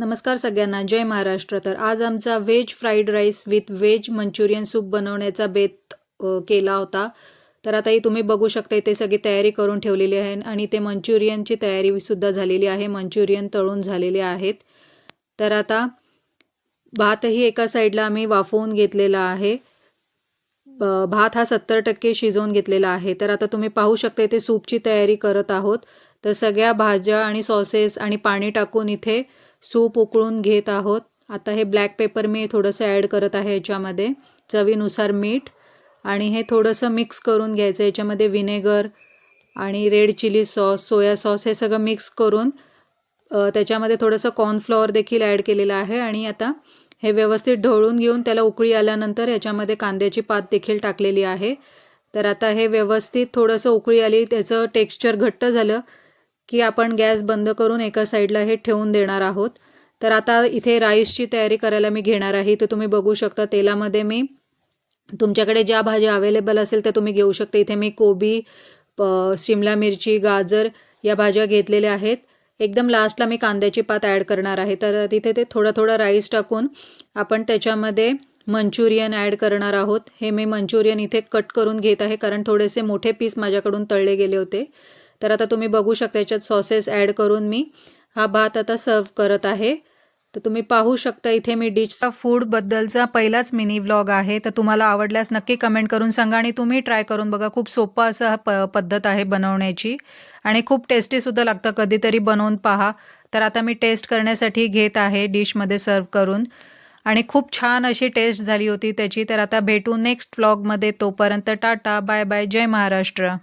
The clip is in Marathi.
नमस्कार सगळ्यांना, जय महाराष्ट्र. तर आज आमचा veg fried rice with veg Manchurian soup बनवण्याचा बेत केला होता. तर आता तुम्ही बघू शकता इथे सगळी तयारी करून ठेवलेली आहे आणि ते मंचुरियनची तयारीसुद्धा झालेली आहे. मंचुरियन तळून झालेले आहेत. तर आता भातही एका साईडला आम्ही वाफवून घेतलेला आहे. भात हा 70% शिजवून घेतलेला आहे. तर आता तुम्ही पाहू शकता इथे सूपची तयारी करत आहोत. तर सगळ्या भाज्या आणि सॉसेस आणि पाणी टाकून इथे सूप उकळून घेत आहोत. आता हे ब्लॅक पेपर मी थोडंसं ॲड करत आहे याच्यामध्ये, चवीनुसार मीठ, आणि हे थोडंसं मिक्स करून घ्यायचं. याच्यामध्ये व्हिनेगर आणि red chilli sauce, soya sauce हे सगळं मिक्स करून त्याच्यामध्ये थोडंसं कॉर्नफ्लॉवर देखील ॲड केलेलं आहे. आणि आता हे व्यवस्थित ढवळून घेऊन त्याला उकळी आल्यानंतर याच्यामध्ये कांद्याची पात देखील टाकलेली आहे. तर आता हे व्यवस्थित थोडंसं उकळी आली, त्याचं टेक्स्चर घट्ट झालं की आपण गॅस बंद करून एका साईडला हे ठेवून देणार आहोत. तर आता इथे राईसची तयारी करायला मी घेणार आहे. तर तुम्ही बघू शकता तेलामध्ये मी, तुमच्याकडे ज्या भाज्या अवेलेबल असेल त्या तुम्ही घेऊ शकता. इथे मी कोबी, शिमला मिरची, गाजर या भाज्या घेतलेल्या आहेत. एकदम लास्टला मी कांद्याची पात ॲड करणार आहे. तर तिथे ते थोडं राईस टाकून आपण त्याच्यामध्ये मंचुरियन ॲड करणार आहोत. हे मी मंचुरियन इथे कट करून घेत आहे कारण थोडेसे मोठे पीस माझ्याकडून तळले गेले होते. तर आता तुम्ही बघू शकता याच्यात सॉसेस ॲड करून मी हा भात आता सर्व करत आहे. तर तुम्ही पाहू शकता इथे मी डिशचा फूडबद्दलचा पहिलाच मिनी व्लॉग आहे. तर तुम्हाला आवडल्यास नक्की कमेंट करून सांगा आणि तुम्ही ट्राय करून बघा. खूप सोपा असा हा पद्धत आहे बनवण्याची आणि खूप टेस्टीसुद्धा लागतं. कधीतरी बनवून पहा. तर आता मी टेस्ट करण्यासाठी घेत आहे डिशमध्ये सर्व करून, आणि खूप छान अशी टेस्ट झाली होती त्याची. तर आता भेटू नेक्स्ट व्लॉगमध्ये. तोपर्यंत टाटा, बाय बाय, जय महाराष्ट्र.